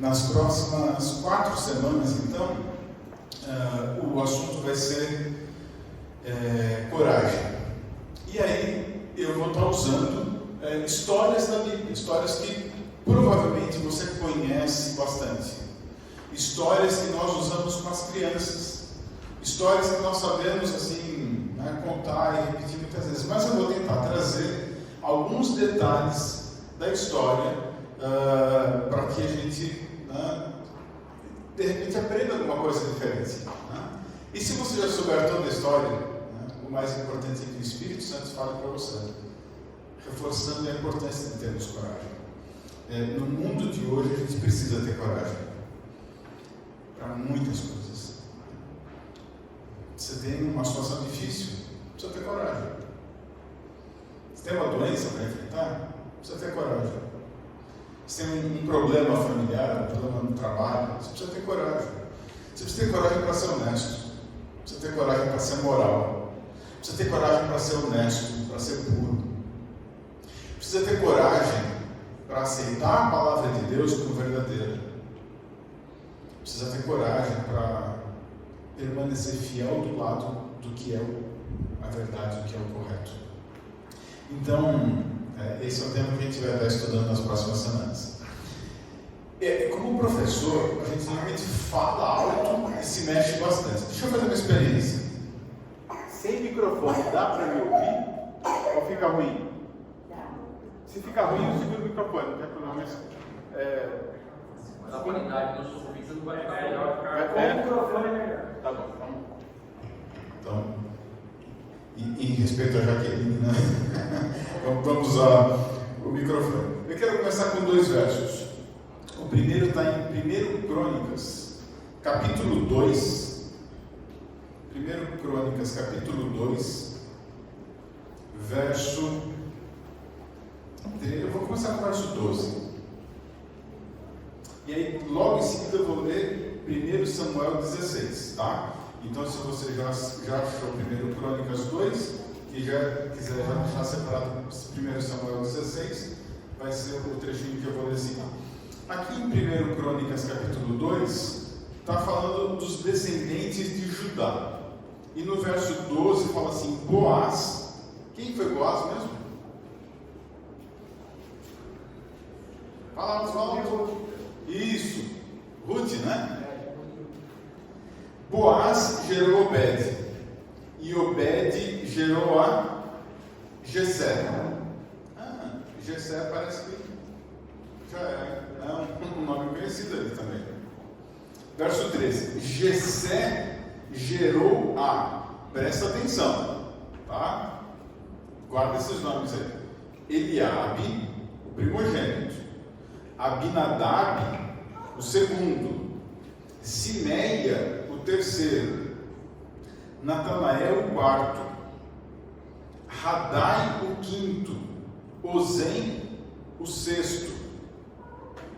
Nas próximas 4 semanas, então, o assunto vai ser coragem. E aí eu vou estar usando histórias da Bíblia, histórias que provavelmente você conhece bastante, histórias que nós usamos com as crianças, histórias que nós sabemos assim, contar e repetir muitas vezes, mas eu vou tentar trazer alguns detalhes da história para que a gente de repente aprenda alguma coisa diferente. E se você já souber toda a história, o mais importante é que o Espírito Santo fale para você, reforçando a importância de termos coragem. No mundo de hoje a gente precisa ter coragem para muitas coisas. Você tem uma situação difícil, precisa ter coragem. Você tem uma doença para enfrentar, precisa ter coragem. Você tem um problema familiar, um problema no trabalho, você precisa ter coragem. Você precisa ter coragem para ser honesto. Precisa ter coragem para ser moral. Precisa ter coragem para ser honesto, para ser puro. Precisa ter coragem para aceitar a palavra de Deus como verdadeira. Precisa ter coragem para permanecer fiel do lado do que é a verdade, do que é o correto. Então, esse é o tema que a gente vai estar estudando nas próximas semanas. Como professor, a gente normalmente fala alto e se mexe bastante. Deixa eu fazer uma experiência. Sem microfone, dá para me ouvir? Ou fica ruim? Se fica ruim, eu seguro o microfone, não tem problema. Mas a qualidade do som não vai ficar melhor. Com o microfone é melhor. Tá bom. Então, em respeito a Jaqueline, né? Vamos usar o microfone. Eu quero começar com 2 versos. O primeiro está em 1 Crônicas, capítulo 2. 1 Crônicas, capítulo 2, verso... Eu vou começar com o verso 12. E aí, logo em seguida, eu vou ler 1 Samuel 16, tá? Então, se você já achou 1 Crônicas 2, e quiser já deixar separado 1 Samuel 16, vai ser o trechinho que eu vou ler assim. Aqui em 1 Crônicas, capítulo 2, está falando dos descendentes de Judá. E no verso 12 fala assim, Boaz. Quem foi Boaz mesmo? Fala. Isso, Ruth, né? Boaz gerou Obed, e Obed gerou a Jessé. Jessé parece que já é um nome conhecido ali também. Verso 13: Jessé gerou a, presta atenção, tá? Guarda esses nomes aí: Eliabe, o primogênito, Abinadab, o segundo, Simeia, o terceiro, Natanael, o quarto, Radai, o quinto, Ozem, o sexto,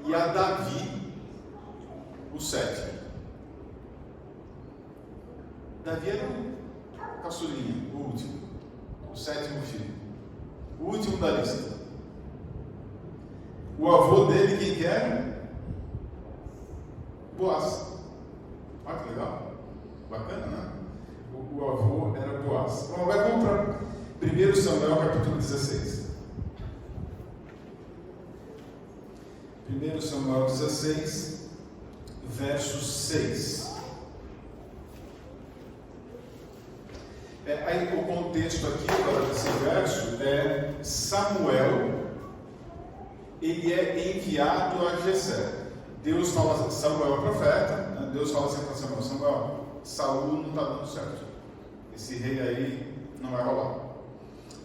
e a Davi, o sétimo. Davi era o caçulinha, o último, o sétimo filho, o último da lista. O avô dele, quem que era? Boaz. Olha que legal, bacana, né? O avô era Boaz. Então, vamos para 1 Samuel capítulo 16. 1 Samuel 16, verso 6. Aí o contexto aqui agora desse verso é Samuel, ele é enviado a Jessé. Deus fala, Samuel é o profeta, né? Deus fala assim para Samuel: Samuel, Saul não está dando certo, esse rei aí não vai rolar.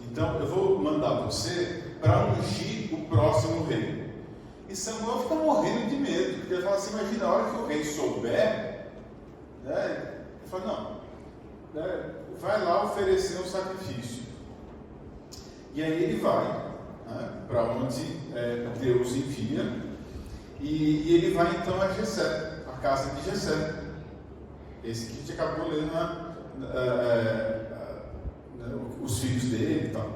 Então eu vou mandar você para ungir o próximo rei. E Samuel fica morrendo de medo, porque ele fala assim: imagina, a hora que o rei souber, né? Ele fala: não, né? Vai lá oferecer um sacrifício. E aí ele vai, né, para onde Deus envia, e ele vai então a Jessé, a casa de Jessé, esse que a gente acabou lendo os filhos dele e tal.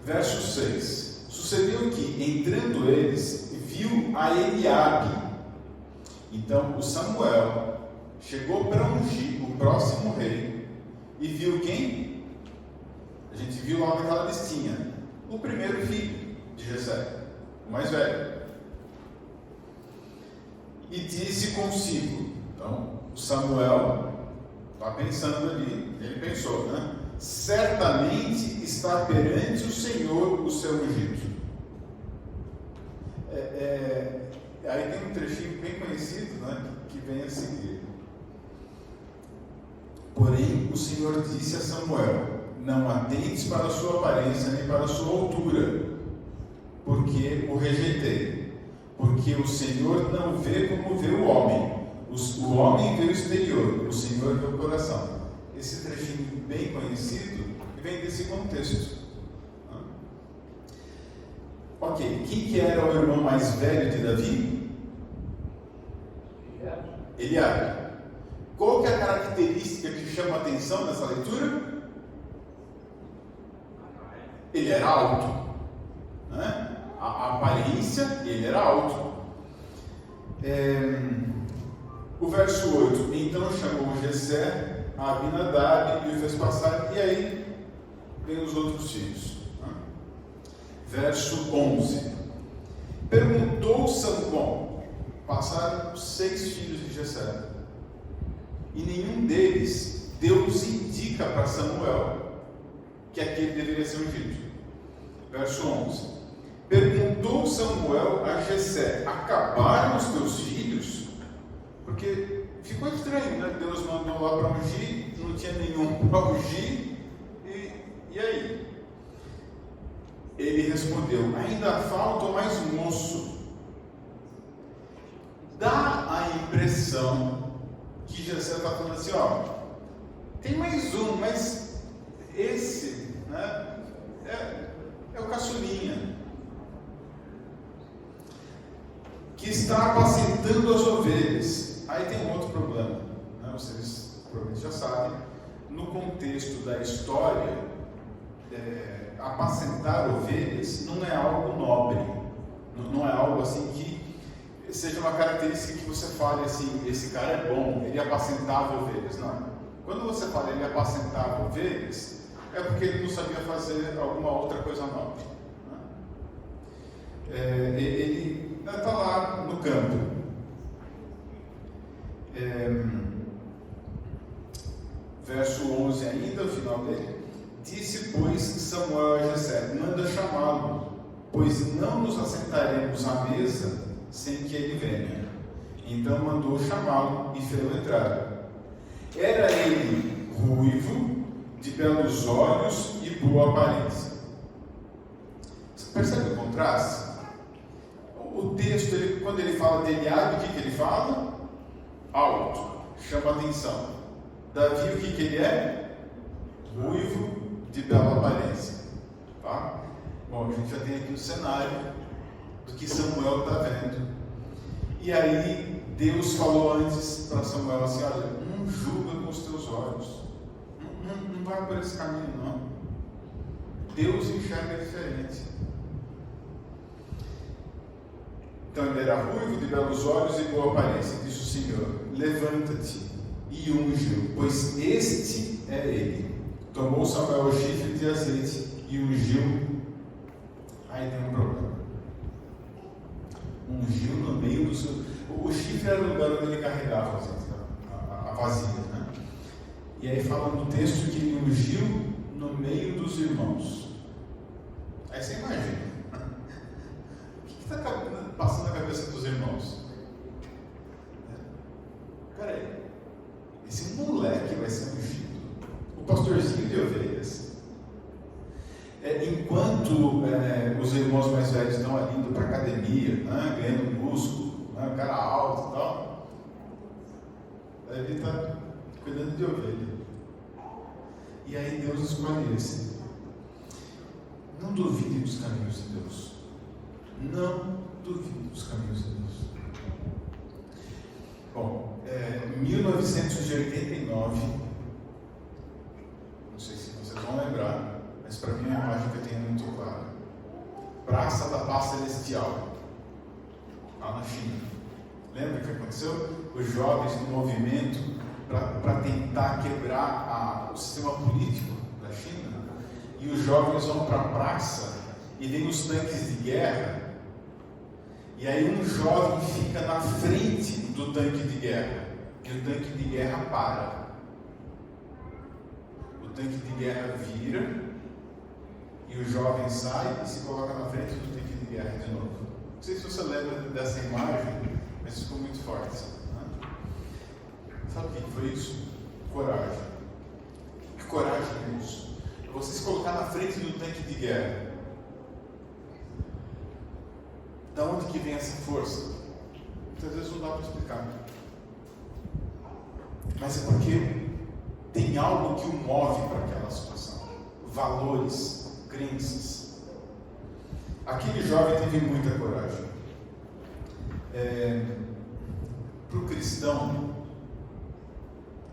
Verso 6: Sucedeu que, entrando eles, viu a Eliabe. Então o Samuel chegou para ungir o próximo rei e viu quem? A gente viu lá naquela listinha, o primeiro filho de Jessé, o mais velho. E disse consigo, então o Samuel está pensando ali, ele pensou, né? Certamente está perante o Senhor o seu ungido. Aí tem um trechinho bem conhecido, né, que vem a seguir. Porém, o Senhor disse a Samuel: não atentes para a sua aparência nem para a sua altura, porque o rejeitei. Porque o Senhor não vê como vê o homem. O homem vê o exterior, o Senhor vê o coração. Esse trechinho bem conhecido vem desse contexto. Ok, quem que era o irmão mais velho de Davi? Eliabe. Qual que é a característica que chama a atenção nessa leitura? Ele era alto, né? A aparência, ele era alto. O verso 8: então chamou Jessé a Abinadab e o fez passar, e aí vem os outros filhos. Verso 11: perguntou Samuel. Passaram 6 filhos de Jessé, e nenhum deles Deus indica para Samuel que aquele deveria ser ungido. Verso 11: perguntou Samuel a Jessé: acabaram os teus filhos? Porque ficou estranho, né? Deus mandou lá para ungir, não tinha nenhum para ungir, e aí? Ele respondeu: ainda falta mais um moço. Dá a impressão que Jessé está falando assim: ó, tem mais um, mas esse, né, é o caçulinha, que está apacentando as ovelhas. Aí tem um outro problema, né? Vocês provavelmente já sabem, no contexto da história, apacentar ovelhas não é algo nobre, não é algo assim que seja uma característica que você fale assim: esse cara é bom, ele apacentava ovelhas. Não. Quando você fala ele apacentava ovelhas, é porque ele não sabia fazer alguma outra coisa nobre, né? Ele está lá no campo. Verso 11 ainda, o final dele: disse, pois, Samuel a Jessé: manda chamá-lo, pois não nos assentaremos à mesa sem que ele venha. Então mandou chamá-lo e fê-lo entrar. Era ele ruivo, de belos olhos e boa aparência. Você percebe o contraste? O texto, quando ele fala de Eliabe, o que ele fala? Alto, chama atenção. Davi, o que ele é? Ruivo, de bela aparência. Tá? Bom, a gente já tem aqui o cenário do que Samuel está vendo. E aí Deus falou antes para Samuel assim: olha, não julga com os teus olhos, não vai por esse caminho não. Deus enxerga diferente. Então ele era ruivo, de belos olhos e boa aparência. Disse o Senhor: levanta-te e unge-o, pois este é ele. Tomou Samuel o chifre de azeite e ungiu. Aí tem um problema. Ungiu no meio do seu... O chifre era o lugar onde ele carregava a vasilha, né? E aí fala no texto que ele ungiu no meio dos irmãos. Aí você imagina, o que está passando na cabeça dos irmãos? Peraí, esse moleque vai ser ungido, o pastorzinho de ovelhas. Enquanto os irmãos mais velhos estão ali indo para a academia, né, ganhando músculo, né, cara alto e tal, ele está cuidando de ovelha. E aí Deus escolhe esse. Não duvide dos caminhos de Deus. Não duvide dos caminhos de Deus. Bom, em 1989, não sei se vocês vão lembrar, mas para mim a imagem que eu tenho é muito clara. Praça da Paz Celestial. Lembra o que aconteceu? Os jovens no movimento para tentar quebrar o sistema político da China, e os jovens vão para a praça e vem os tanques de guerra, e aí um jovem fica na frente do tanque de guerra, e o tanque de guerra para. O tanque de guerra vira, e o jovem sai e se coloca na frente do tanque de guerra de novo. Não sei se você lembra dessa imagem, mas ficou muito forte. Né? Sabe o que foi isso? Coragem. Que coragem é isso? É você se colocar na frente do tanque de guerra. Da onde que vem essa força? Muitas vezes não dá para explicar. Mas é porque tem algo que o move para aquela situação. Valores, crenças. Aquele jovem teve muita coragem. Para o cristão,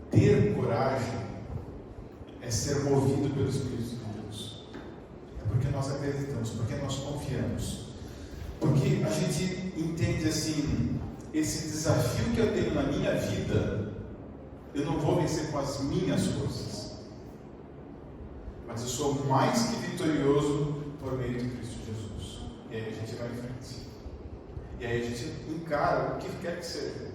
ter coragem é ser movido pelo Espírito de Deus. É porque nós acreditamos, porque nós confiamos. Porque a gente entende assim, esse desafio que eu tenho na minha vida, eu não vou vencer com as minhas forças, mas eu sou mais que vitorioso por meio de Cristo Jesus. E aí a gente vai em frente. E aí a gente encara o que quer que seja.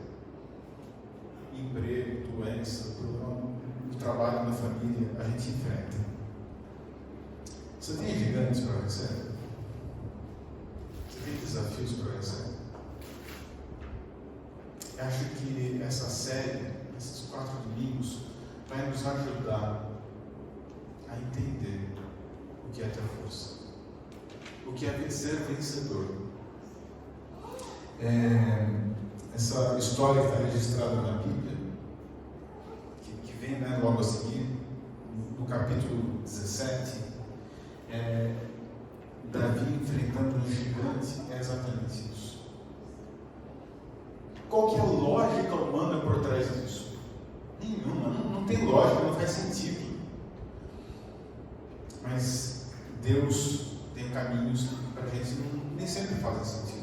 Emprego, doença, problema no trabalho, na família, a gente enfrenta. Você tem gigantes para vencer? Você tem desafios para vencer? Eu acho que essa série, esses 4 domingos, vai nos ajudar a entender o que é ter força, o que é ser vencedor. Essa história que está registrada na Bíblia, que vem logo a seguir, no capítulo 17, Davi enfrentando um gigante, é exatamente isso. Qual que é a lógica humana por trás disso? Nenhuma, não tem lógica, não faz sentido. Mas Deus tem caminhos que para a gente nem sempre fazem sentido.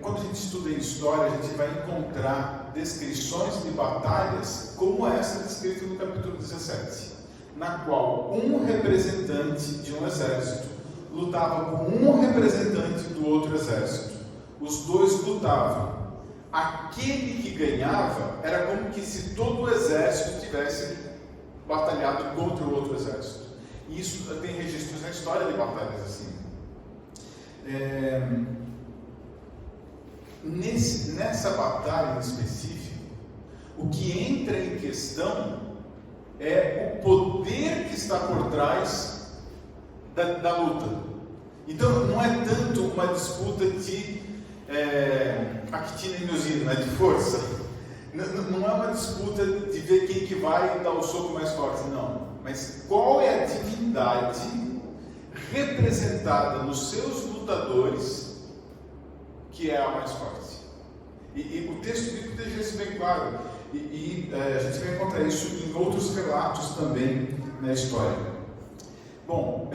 Quando a gente estuda em história, a gente vai encontrar descrições de batalhas como essa descrita no capítulo 17, na qual um representante de um exército lutava com um representante do outro exército. Os dois lutavam. Aquele que ganhava era como que se todo o exército tivesse batalhado contra o outro exército. E isso tem registros na história de batalhas assim. Nessa batalha em específico, o que entra em questão é o poder que está por trás da luta. Então não é tanto uma disputa de actina e miosina, de força. Não é uma disputa de ver quem que vai dar o soco mais forte, não. Mas qual é a divindade representada nos seus lutadores que é a mais forte? E o texto bíblico deixa isso bem claro. A gente vai encontrar isso em outros relatos também na história. Bom,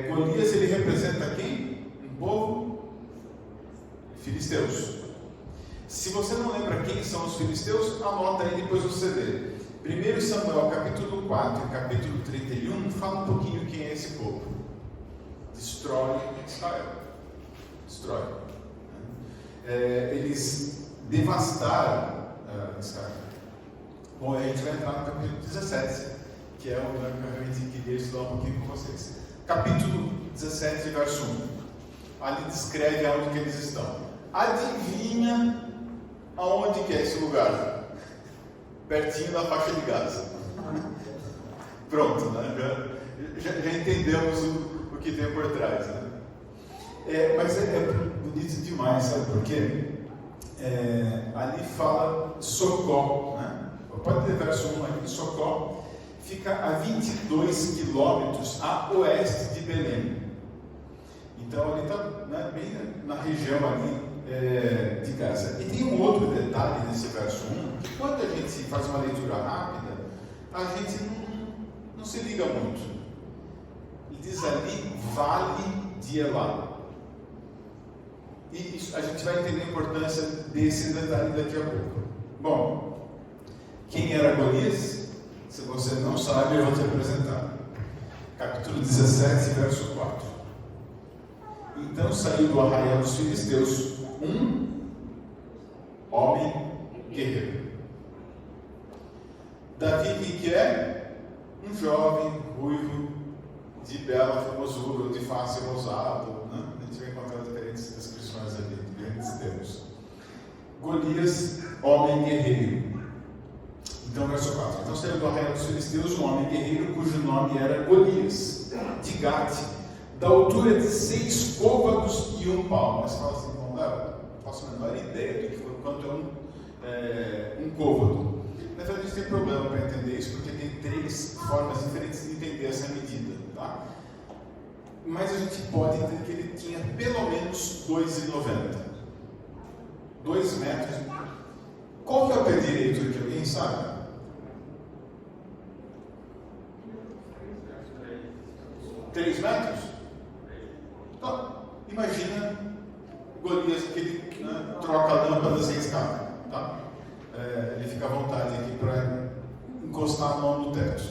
Golias, ele representa quem? Um povo? Filisteus. Se você não lembra quem são os filisteus, anota aí depois no CD. 1 Samuel, capítulo 4 e capítulo 31, fala um pouquinho quem é esse povo. Destrói Israel. Destrói. Eles devastaram Israel. Bom, a gente vai entrar no capítulo 17, que é o que eu realmente queria estudar um pouquinho com vocês. Capítulo 17, verso 1. Ali descreve aonde que eles estão. Adivinha aonde que é esse lugar? Pertinho da faixa de Gaza. Pronto, né? Já entendemos o que tem por trás, né? Mas é bonito demais, sabe por quê? Ali fala Socó, né? Pode ter verso 1 aqui. Socó fica a 22 quilômetros a oeste de Belém. Então ali está, né, bem na região ali de Gaza. E tem um outro detalhe nesse verso 1, que quando a gente faz uma leitura rápida, a gente não se liga muito. Ele diz ali, Vale de Elá. E isso, a gente vai entender a importância desse detalhe daqui a pouco. Bom, quem era Golias? Se você não sabe, eu vou te apresentar. Capítulo 17, verso 4. Então saiu do arraial dos filisteus um homem guerreiro. Davi, que é? Um jovem, ruivo, de bela formosura, de face rosado, né? A gente vai encontrar diferentes descrições ali, diferentes termos. Golias, homem guerreiro. Então, verso 4. Então saiu do arraial dos filisteus um homem guerreiro cujo nome era Golias, de Gate, da altura de 6 côvados e 1 palmo. Mas fala assim, não faço a menor ideia do que foi, quanto é um côvado. Na verdade, a gente tem problema para entender isso, porque tem 3 formas diferentes de entender essa medida, tá? Mas a gente pode entender que ele tinha pelo menos 2,90. 2 metros. Qual que é o pé direito aqui? Alguém sabe? 3 metros? Então, imagina Golias que troca lâmpadas em escada, tá? Ele fica à vontade aqui para encostar a mão no teto.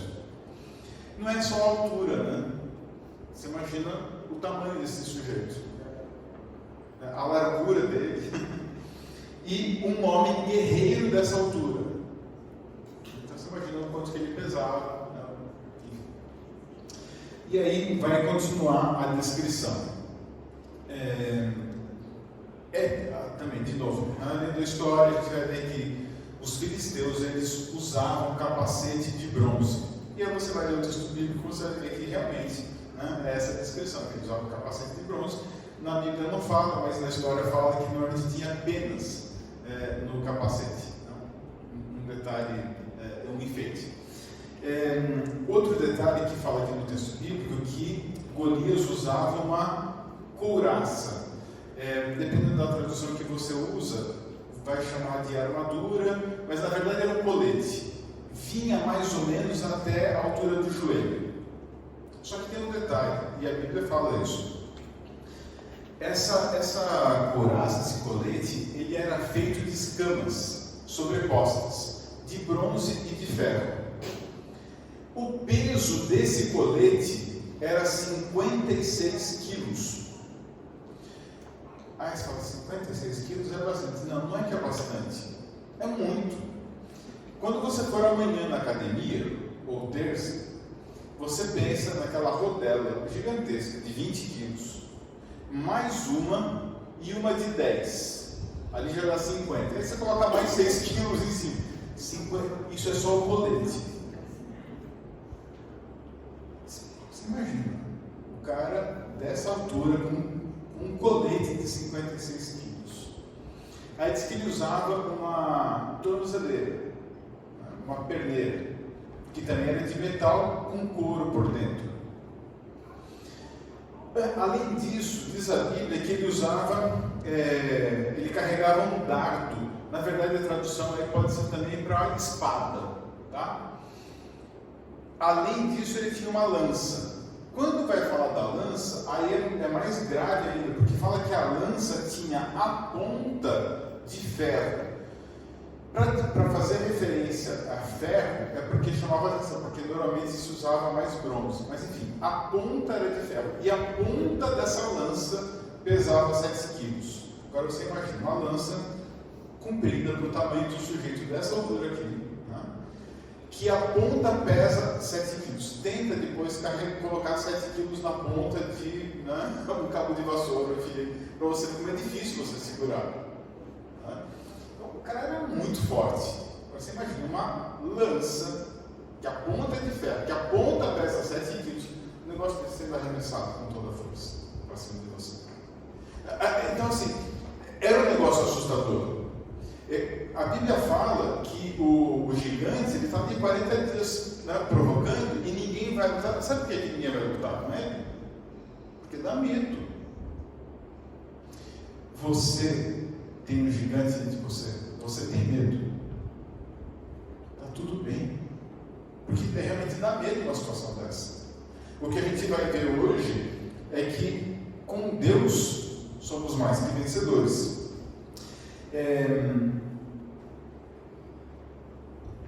Não é só a altura, né? Você imagina o tamanho desse sujeito, a largura dele, e um homem guerreiro dessa altura. Então você imagina o quanto que ele pesava, né? E aí vai continuar a descrição. Também, de novo, além da história, a gente vai ver que os filisteus eles usavam capacete de bronze. E aí você vai ler o texto bíblico, você vai ver que realmente, né, é essa descrição, que eles usavam capacete de bronze. Na Bíblia não fala, mas na história fala que normalmente tinha penas no capacete. Um detalhe, um enfeite. Outro detalhe que fala aqui no texto bíblico é que Golias usava uma couraça. Dependendo da tradução que você usa, vai chamar de armadura, mas na verdade era um colete. Vinha mais ou menos até a altura do joelho. Só que tem um detalhe, e a Bíblia fala isso. Essa couraça, esse colete, ele era feito de escamas sobrepostas, de bronze e de ferro. O peso desse colete era 56 quilos. Você fala, 56 quilos é bastante. Não é que é bastante. É muito. Quando você for amanhã na academia, ou terça, você pensa naquela rodela gigantesca de 20 quilos, mais uma e uma de 10. Ali já dá 50. Aí você coloca mais 6 quilos em cima. 50, isso é só o colete. Você imagina, o cara dessa altura com um colete de 56 quilos. Aí diz que ele usava uma tornozeleira, uma perneira, que também era de metal com couro por dentro. Além disso, diz a Bíblia que ele usava, ele carregava um dardo. Na verdade, a tradução aí pode ser também para espada, tá? Além disso, ele tinha uma lança. Quando vai falar da lança, aí é mais grave ainda, porque fala que a lança tinha a ponta de ferro. Para fazer referência a ferro, é porque chamava atenção, porque normalmente se usava mais bronze. Mas enfim, a ponta era de ferro. E a ponta dessa lança pesava 7 quilos. Agora você imagina uma lança comprida para o tamanho do sujeito dessa altura aqui, né? Que a ponta pesa 7 quilos. Tenta depois colocar 7 quilos na ponta de um cabo de vassoura, para você ver como é difícil você segurar. Né? Então, o cara era muito forte. Você imagina uma lança, que a ponta é de ferro, que a ponta pesa 7 quilos, o negócio desse sendo arremessado com toda a força para cima de você. Então, assim, era um negócio assustador. A Bíblia fala que o gigante ele estava em 40 dias provocando e ninguém vai lutar. Sabe por que ninguém vai lutar com ele? Porque dá medo. Você tem um gigante dentro de você. Você tem medo. Está tudo bem. Porque realmente dá medo uma situação dessa. O que a gente vai ver hoje é que com Deus somos mais que vencedores.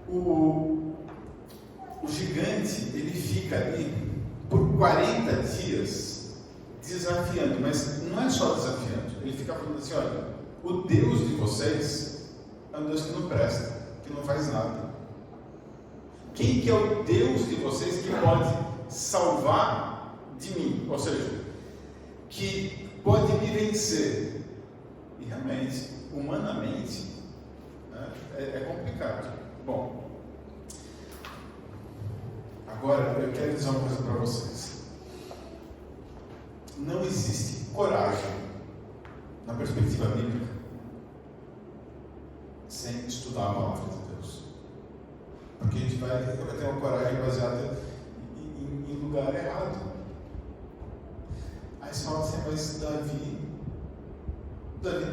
O gigante, ele fica ali por 40 dias desafiando, mas não é só desafiando, ele fica falando assim: olha, o Deus de vocês é um Deus que não presta, que não faz nada. Quem que é o Deus de vocês que pode salvar de mim? Ou seja, que pode me vencer? E realmente, humanamente, né, é complicado. Bom, agora eu quero dizer uma coisa para vocês. Não existe coragem, na perspectiva bíblica, sem estudar a palavra de Deus. Porque a gente vai ter uma coragem baseada em lugar errado. Aí você fala assim: mas Davi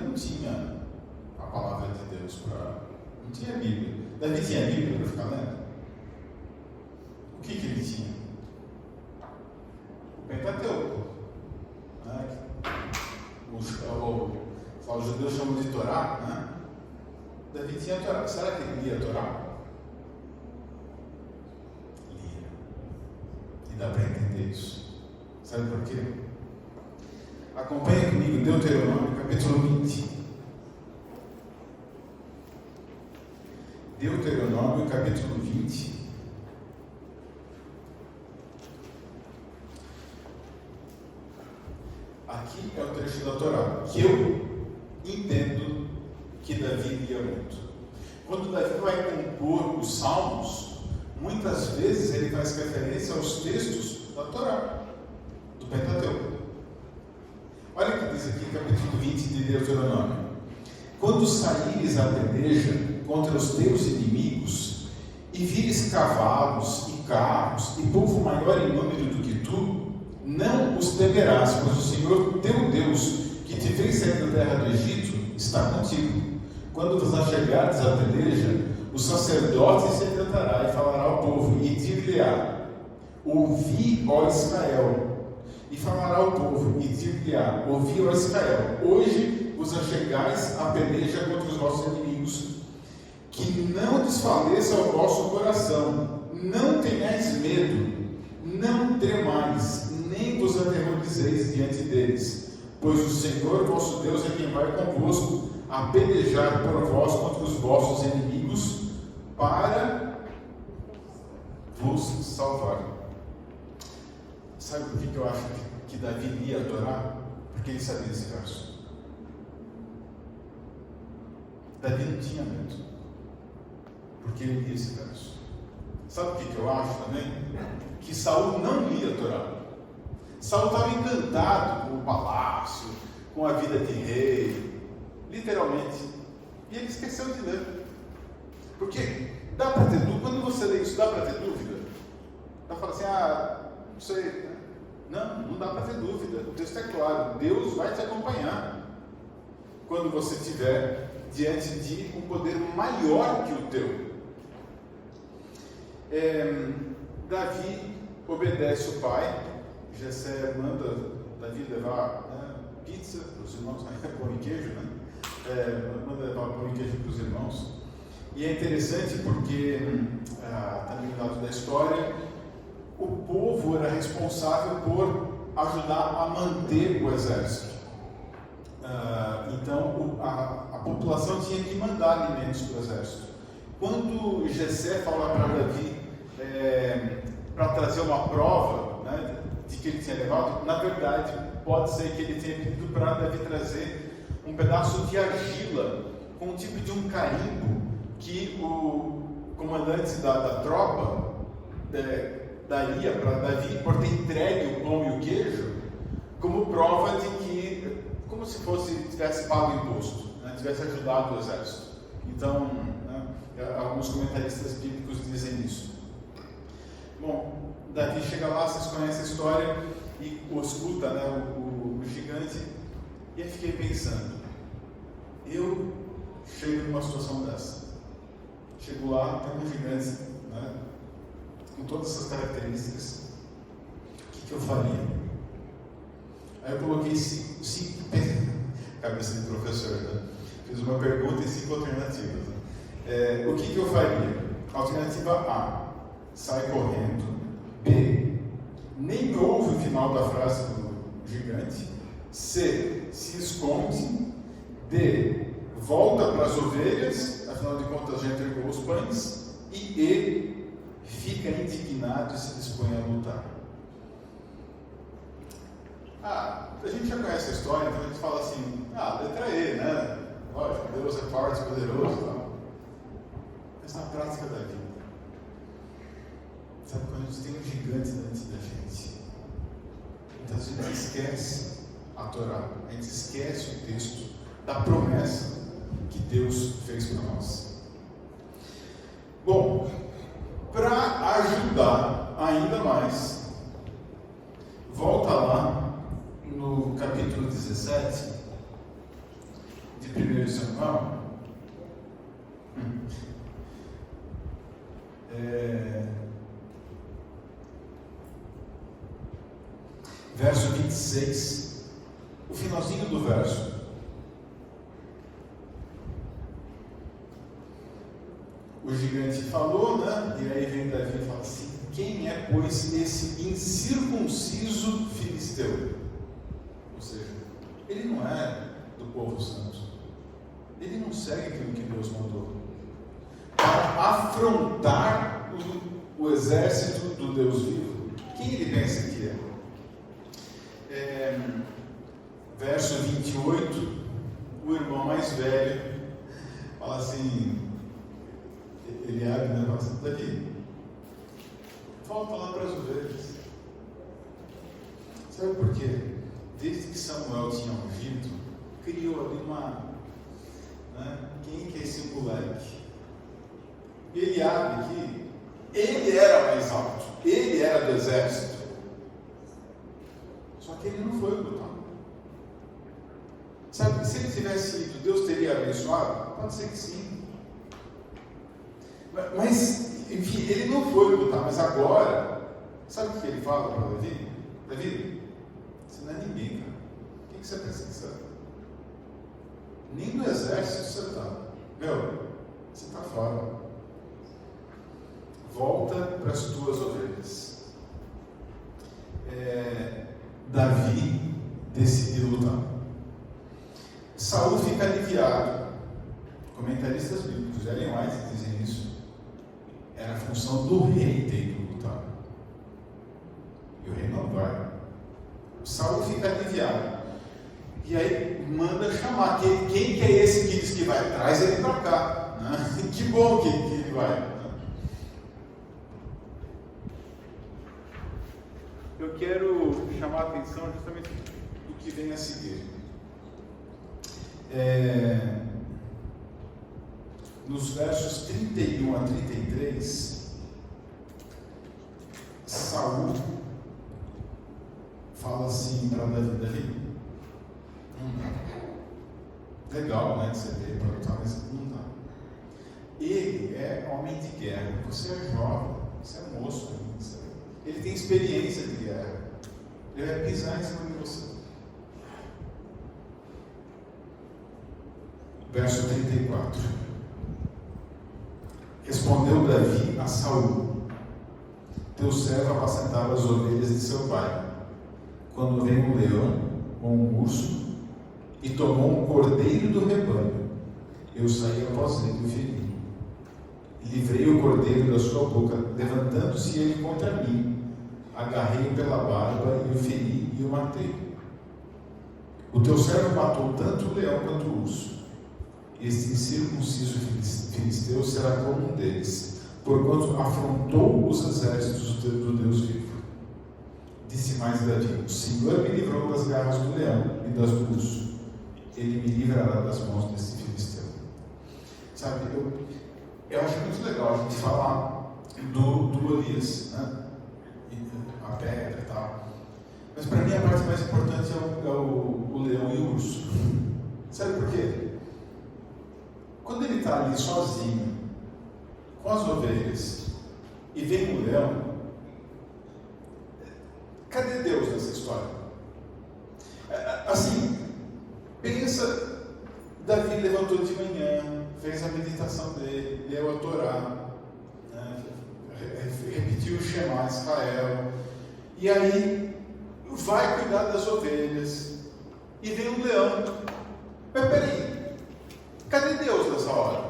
não tinha a palavra de Deus não tinha a Bíblia. Davi tinha a Bíblia para ficar lendo? O que ele tinha? O Pentateuco. Os judeus chamam de Torá, né? Davi tinha a Torá. Será que ele lia a Torá? Lia. E dá para entender isso. Sabe por quê? Acompanhe comigo Deuteronômio, capítulo 20. Deuteronômio, capítulo 20. Aqui é o trecho da Torá que eu entendo que Davi lia muito. Quando Davi vai compor os salmos, muitas vezes ele faz referência aos textos da Torá, do Pentateuco. Olha o que diz aqui, capítulo 20 de Deuteronômio: quando saíres à peleja contra os teus inimigos, e vires cavalos e carros, e povo maior em número do que tu, não os temerás, pois o Senhor teu Deus, que te fez sair da terra do Egito, está contigo. Quando vos achegardes à peleja, o sacerdote se levantará e falará ao povo, e dir-lhe-á: ouvi, ó Israel. E falará ao povo, e dir-lhe-á: ouvi, ó Israel, hoje vos achegais à peleja contra os vossos inimigos, que não desfaleça o vosso coração, não tenhais medo, não tremais, nem vos aterrorizeis diante deles, pois o Senhor vosso Deus é quem vai convosco a pelejar por vós contra os vossos inimigos, para vos salvar. Sabe por que eu acho que Davi lia a Torá? Porque ele sabia esse verso. Davi não tinha medo, porque ele lia esse verso. Sabe o que eu acho também? Que Saul não lia a Torá. Saul estava encantado com o palácio, com a vida de rei, literalmente. E ele esqueceu de ler. Porque dá para ter dúvida. Quando você lê isso, dá para ter dúvida? Dá para falar assim: não sei. Não dá para ter dúvida. O texto é claro. Deus vai te acompanhar quando você estiver diante de um poder maior que o teu. Davi obedece o pai. Jessé manda Davi levar pizza para os irmãos, pão e queijo, manda levar pão e queijo para os irmãos. E é interessante porque, também no lado da história, o povo era responsável por ajudar a manter o exército. Então a população tinha que mandar alimentos para o exército. Quando Jessé fala para Davi para trazer uma prova, de que ele tinha levado, na verdade pode ser que ele tenha pedido para Davi trazer um pedaço de argila com um tipo de um carimbo que o comandante da tropa daria para Davi por ter entregue o pão e o queijo, como prova de que, como se tivesse pago o imposto, tivesse ajudado o exército. Então, alguns comentaristas bíblicos dizem isso. Bom, Davi chega lá, vocês conhecem a história, e escuta o gigante, e eu fiquei pensando: eu chego numa situação dessa, chego lá, tem um gigante, com todas essas características, o que eu faria? Aí eu coloquei cinco cabeça de professor, né? Fiz uma pergunta e 5 alternativas. Né? O que eu faria? Alternativa A, sai correndo. B, nem ouve o final da frase do gigante. C, se esconde. D, volta para as ovelhas, afinal de contas já entregou os pães. E E, fica indignado e se dispõe a lutar. A gente já conhece a história, então a gente fala assim, letra E, né? Lógico, Deus é forte, poderoso e tal. Mas na prática da vida, sabe quando a gente tem um gigante diante da gente? Então a gente esquece a Torá, a gente esquece o texto da promessa que Deus fez para nós. Bom, para ajudar ainda mais, volta lá no capítulo 17 de 1 Samuel. Verso 26, o finalzinho do verso. O gigante falou, né? E aí vem Davi e fala assim: quem é, pois, esse incircunciso filisteu? Ou seja, ele não é do povo santo. Ele não segue aquilo que Deus mandou. Para afrontar o exército do Deus vivo. Quem ele pensa que é? Verso 28, o irmão mais velho fala assim, ele abre, né? Fala assim: Davi, volta lá para as ovelhas. Sabe por quê? Desde que Samuel tinha ungido, criou ali quem que é esse moleque? Ele abre aqui, ele era mais alto, ele era do exército, só que ele não foi lutar. Sabe, se ele tivesse ido, Deus teria abençoado? Pode ser que sim. Mas, enfim, ele não foi lutar, mas agora, sabe o que ele fala para Davi? Davi, você não é ninguém, cara. O que você pensa que você é? Nem no exército você está. Você está fora. Volta para as tuas ovelhas. Davi decidiu lutar. Saul fica aliviado. Comentaristas bíblicos, Ellen White, dizem isso. Era a função do rei ter ido lutar. E o rei não vai. Saul fica aliviado. E aí manda chamar. Quem que é esse que diz que vai? Traz ele para cá. Né? Que bom que ele vai. Né? Eu quero chamar a atenção justamente do que vem a seguir. Nos versos 31 a 33, Saul fala assim para Davi: legal, né, que você veio para lutar, mas não dá. Ele é homem de guerra, você é jovem, você é moço ainda, ele tem experiência de guerra, ele vai pisar em cima de você. Verso 34. Respondeu Davi a Saul: teu servo apacentava as ovelhas de seu pai, quando veio um leão ou um urso e tomou um cordeiro do rebanho, eu saí após ele e o feri. Livrei o cordeiro da sua boca, levantando-se ele contra mim, agarrei-o pela barba e o feri e o matei. O teu servo matou tanto o leão quanto o urso. Este incircunciso filisteu será como um deles, porquanto afrontou os exércitos do Deus vivo. Disse mais Davi: o Senhor me livrou das garras do leão e das do urso, ele me livrará das mãos desse filisteu. Sabe, eu acho muito legal a gente falar do Elias, né? A pedra e tal, mas para mim a parte mais importante é o leão e o urso. Sabe por quê? Quando ele está ali sozinho, com as ovelhas, e vem um leão, cadê Deus nessa história? Assim, Pensa, Davi levantou de manhã, fez a meditação dele, leu a Torá, né? Repetiu o Shema Israel, e aí vai cuidar das ovelhas, e vem um leão. Mas peraí, cadê Deus nessa hora?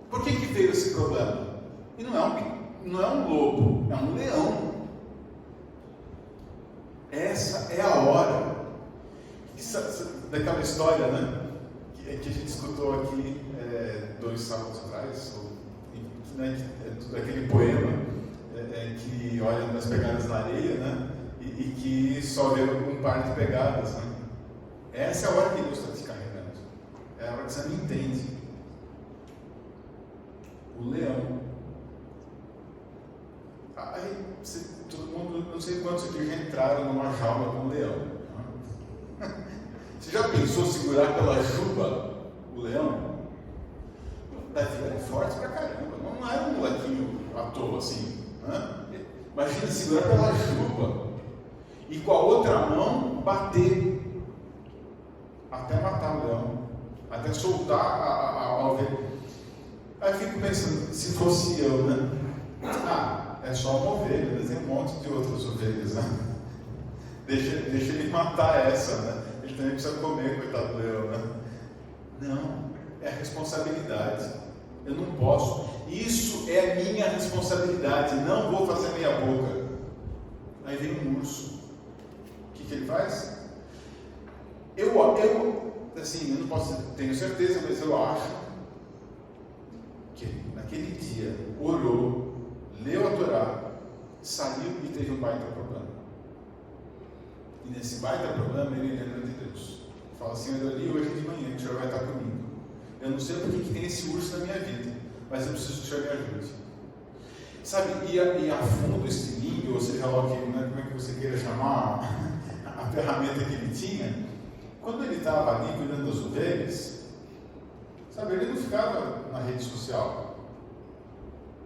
Por que veio esse problema? E não é um lobo, é um leão. Essa é a hora daquela história, né? Que a gente escutou aqui 2 sábados atrás, daquele poema que olha nas pegadas na areia, né? E que só vê um par de pegadas, né? Essa é a hora que Deus está te carregando. É a hora que você não entende. O leão. Aí, todo mundo, não sei quantos aqui já entraram numa jaula com um leão. Você já pensou segurar pela juba o leão? Davi era forte pra caramba, não era um molequinho à toa assim. Né? Imagina segurar pela juba e com a outra mão bater até matar o leão, até soltar a ovelha. Aí eu fico pensando, se fosse eu, né? É só uma ovelha, mas tem um monte de outras ovelhas, né? Deixa ele matar essa, né? Ele também precisa comer, coitado do leão, né? Não, é a responsabilidade. Eu não posso. Isso é a minha responsabilidade. Não vou fazer meia boca. Aí vem um urso. O que ele faz? Assim, eu não posso, tenho certeza, mas eu acho que naquele dia orou, leu a Torá, saiu e teve um baita problema. E nesse baita problema ele lembra de Deus. Fala assim: eu li hoje de manhã, que o Senhor vai estar comigo. Eu não sei porque que tem esse urso na minha vida, mas eu preciso que o Senhor me ajude. Sabe, e a fundo esse língua, ou seja lá como é que você queira chamar a ferramenta que ele tinha, quando ele estava ali cuidando das ovelhas, sabe, ele não ficava na rede social.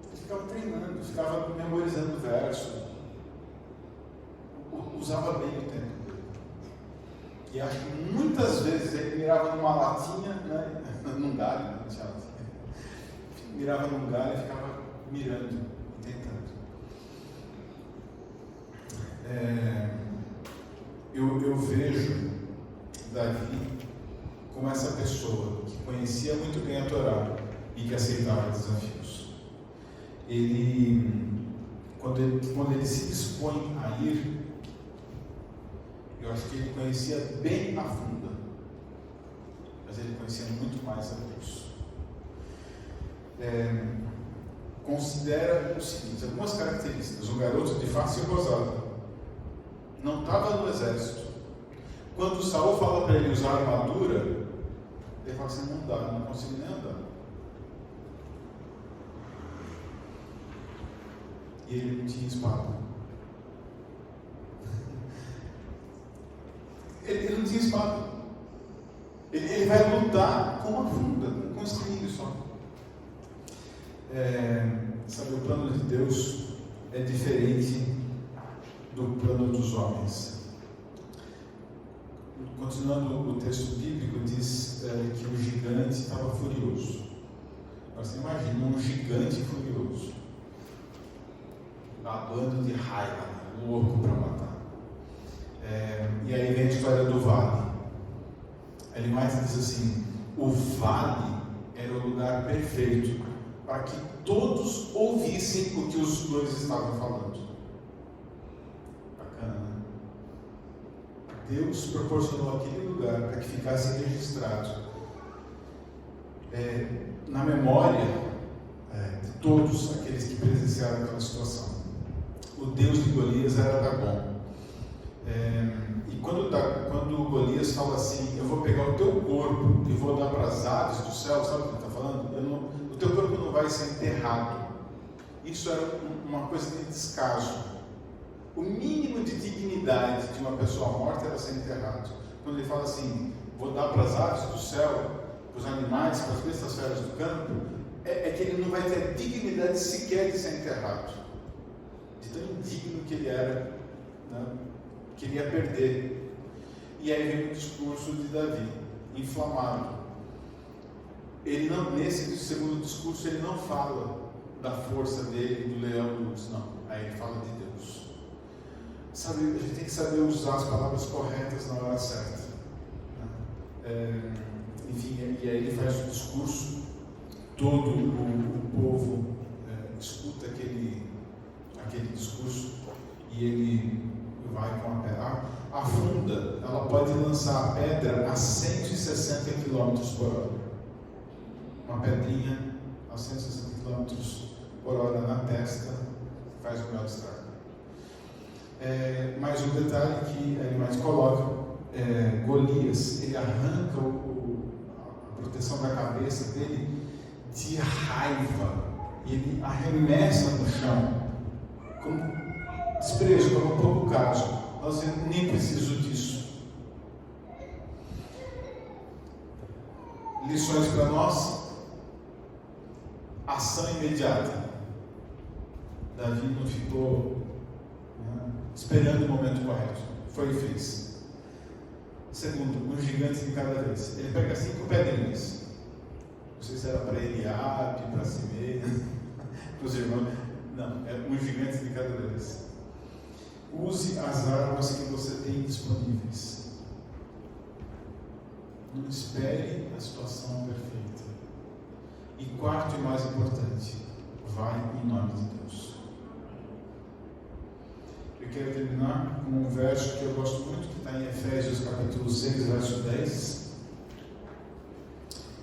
Ele ficava treinando, ficava memorizando o verso. Usava bem o tempo dele. E acho que muitas vezes ele mirava numa latinha, né? Num galho, não tinha latinha. Mirava num galho e ficava mirando e tentando. Eu vejo Davi como essa pessoa que conhecia muito bem a Torá e que aceitava desafios. Quando ele se dispõe a ir, eu acho que ele conhecia bem a fundo, mas ele conhecia muito mais a Deus. Considera o seguinte: algumas características. Um garoto de face rosada, não estava no exército. Quando Saul fala para ele usar armadura, ele fala assim: não dá, não consigo nem andar. E ele não tinha espada. Ele não tinha espada. Ele vai lutar com uma funda, com um estrinho só. Sabe, o plano de Deus é diferente do plano dos homens. Continuando o texto bíblico, diz que o gigante estava furioso. Você imagina um gigante furioso, babando de raiva, louco para matar. E aí vem a história do vale. Ele mais diz assim: o vale era o lugar perfeito para que todos ouvissem o que os dois estavam falando. Bacana, né? Deus proporcionou aquele lugar para que ficasse registrado na memória de todos aqueles que presenciaram aquela situação. O Deus de Golias era Dagom. E quando Golias fala assim: eu vou pegar o teu corpo e vou dar para as aves do céu, sabe o que ele está falando? O teu corpo não vai ser enterrado. Isso era uma coisa de descaso. O mínimo de dignidade de uma pessoa morta era ser enterrado. Quando ele fala assim: vou dar para as aves do céu, para os animais, para as bestas feras do campo, é que ele não vai ter dignidade sequer de ser enterrado. De tão indigno que ele era, né? Que ele ia perder. E aí vem o discurso de Davi: inflamado. Ele não, nesse segundo discurso, ele não fala da força dele, do leão do urso, não. Aí ele fala de Deus. Sabe, a gente tem que saber usar as palavras corretas na hora certa. Enfim, e aí ele faz um discurso, todo o povo escuta aquele discurso e ele vai com a pedra. A funda, ela pode lançar a pedra a 160 km por hora. Uma pedrinha a 160 km por hora na testa faz um belo estrago. Mas o detalhe que ele mais coloca, Golias, ele arranca a proteção da cabeça dele de raiva e ele arremessa no chão com desprezo, como um pouco caso. Nós nem preciso disso. Lições para nós. Ação imediata. Davi não ficou esperando o momento correto. Foi e fez. Segundo, um gigante de cada vez. Ele pega 5 pedrinhas. Não sei se era para Eliabe, para Simei, para os irmãos. Não, é um gigante de cada vez. Use as armas que você tem disponíveis. Não espere a situação perfeita. E quarto e mais importante, vai em nome de Deus. Eu quero terminar com um verso que eu gosto muito, que está em Efésios capítulo 6, verso 10.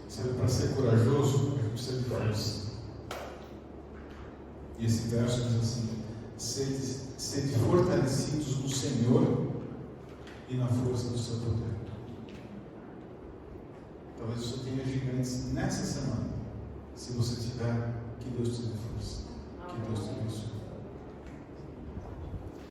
Sabe, para ser corajoso, a gente precisa de força. E esse verso diz assim: sede fortalecidos no Senhor e na força do seu poder. Talvez você tenha gigantes nessa semana, se você tiver, que Deus te dê força, que Deus te